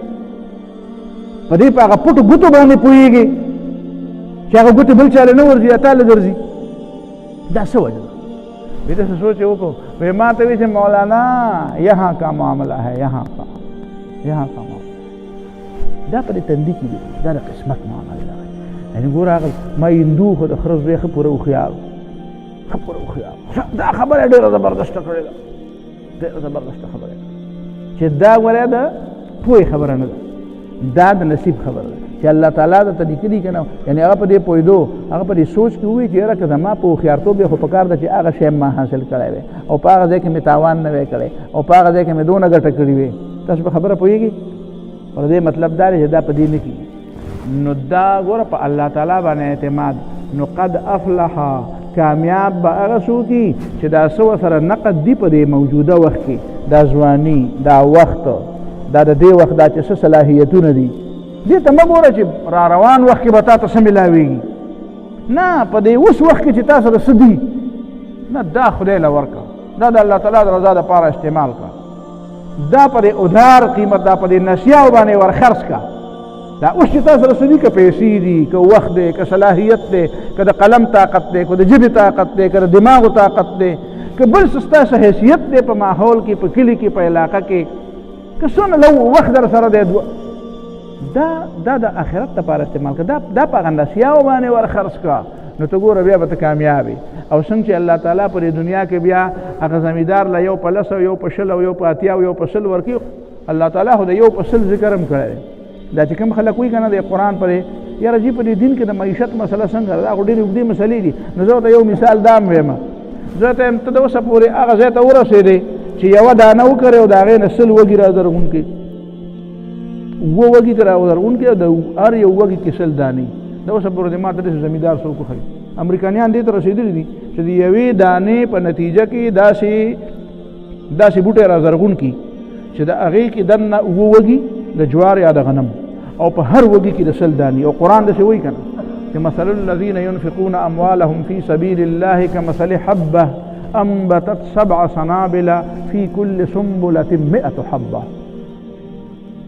په دې په هغه پټو ګوتو باندې پوهېږي چې هغه ګوتې بل چاله نه ورځي یا تا له درځي. دا څه وجه ده؟ وایي داسې سوچ یې وکړو، وایي ما ته وایي چې مولانا یہاں کا معاملہ ہے، یہاں کا معاملہ دا په دې تندي کې دی، دا د قسمت معامله ده. یعنې ګوره هغه ما هندو خو د خره زوی ښه پوره هوښیار دا خبره ډېره زبردسته کړې ده، ډېره زبردسته خبره چې دا ګوره د پوهې خبره نه ده، دا د نصیب خبره ده چې الله تعالی درته لیکلي که نه. یعنې هغه په دې پوهېدو هغه په دې سوچ کې ووایي چې یاره که زما په هوښیارتوب دی خو په کار ده چې هغه شی ما حاصل کړی وی او په هغه ځای کې مې تاوان نه وی کړی او په هغه ځای کې مې دونه ګټه کړې وی. تاسو په خبره پوهېږئ؟ او دې مطلب دا دی چې دا په دې نه کېږي. نو دا ګوره په الله تعالی باندې اعتماد. نو قد افلح کامیاب به هغه څوک چې دا څه ورسره نقد دي په دې موجوده وخت کې، دا ځواني، دا وخت، دا د دې وخت دا چې څه صلاحیتونه دي، دې ته مه ګوره چې را روان وخت کې به تا ته څه میلاوېږي، نه په دې اوس وخت کې چې تا سره څه دي نه دا خدای له ورکړه، دا د الله تعالی د رضا دپاره استعمال کړه، دا په دې ادار قیمت، دا په دې نسیاو باندې ورخرڅ کړه. دا اوس چې تا سره څه دي، که پیسې دي، که وخت دی، که صلاحیت دی، که د قلم طاقت دی، که د ژبې طاقت دی، که د دماغو طاقت دی، که بل څه ستاسو حیثیت دی په ماحول کې، په کلي کې، په علاقه کې، که څونه لو وخت در سره دی، دا د آخرت لپاره استعمال کړه. دا په هغه نسیاو باندې ورخرڅ کړه. نو ته ګوره بیا به ته کامیابې. او څنګه چې الله تعالی په دنیا کې بیا هغه زمیندار له یو په 10 یو په 20 یو په 80 یو په 100 ورکي الله تعالی خو د یو په 100 ذکر هم کړی. دا چې کوم خلک وایي کنه د قرآن پرې یاره جی په دې دین کې د معیشت مسله څنګه دا خو ډېرې اوږدې مسلې دي. نو زه ورته یو مثال دا هم وایم، زه ته ته د اوسه پورې هغه ځای ته ورسېدې چې یوه دانه وکړې او د هغې نه 100 وږي را زرغونکې، 2 وږي ته را زرغونکې او د هر یو وږي کې 100 دانې. د اوسه پورې د ما ته داسې زمیندار څوک وښیي. امریکایان دې ته رسېدلي دي چې د یوې دانې په نتیجه کې داسې بوټی را زرغون کړي چې د هغې کې دننه 2 وږي د جوار یا د غنم او په هر وږي کې د 100 دانې. او قرآن داسې وایي که نه چې مثل الذین ينفقون اموالهم فی سبیل الله کمثل حبة انبتت 7 سنابل فی کل سنبلة 100 حبة.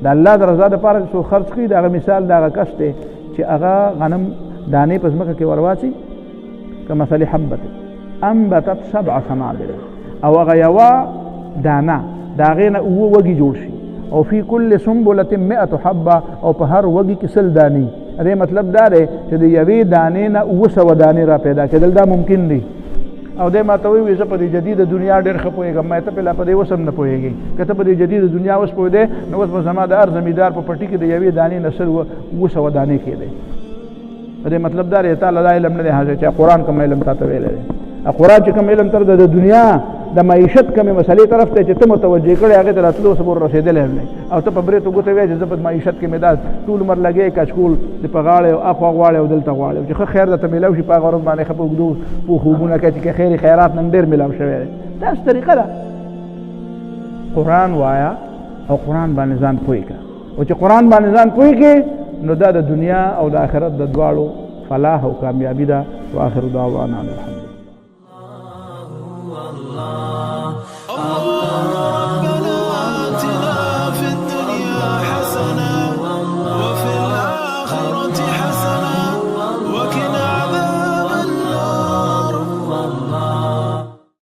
د الله د رضا دپاره چې څوک خرڅ کړي د هغه مثال د هغه کس دی چې هغه غنم دانې په ځمکه کې ورواچي کمثل حبة انبتت 7 سنابل او هغه یوه دانه د هغې نه 2 وږي جوړ شي او فی کل سنبلة 100 حبة او په هر وږي کې 100 دانې. دې مطلب دا دی چې د یوې دانې نه 200 دانې را پیدا کېدل دا ممکن دی. او دې ما ته وایي زه په دې جدیده دنیا ډېر ښه پوهېږم. ما ته پهلا په دې اوس هم نه پوهېږي. که ته په دې جدیده دنیا اوس پوهېدې نو اوس به زما د هر زمیندار په پټي کې د یوې دانې نه 200 دانې کېدی. دې مطلب دا دی تعالی دا علم نه دی حاصل چې قرآن کوم علم تا ته ویلی دی. قرآن چې کوم علم تر د دنیا د معیشت کمې مسلې طرف ته چې ته متوجه کړې هغې ته راتلو اوسه پورې رسېدلی هم نه او ته په برېتو ګوته وایې چې زه په معیشت کې مې دا ټول عمر لګې کچکول د په غاړې او اخوا غواړې او دلته غواړې چې ښه خیر درته میلاو شي په هغه ورځ باندې ښه په اوږدو خوبونه کوي چې خیر خیرات نن ډېر میلاو شوی دی. داسې طریقه ده. قرآن وایه او قرآن باندې ځان پوه کړه. او چې قرآن باندې ځان پوه کړې نو دا د دنیا او د آخرت د دواړو فلاح او کامیابي ده. واخر دعوانا الحمد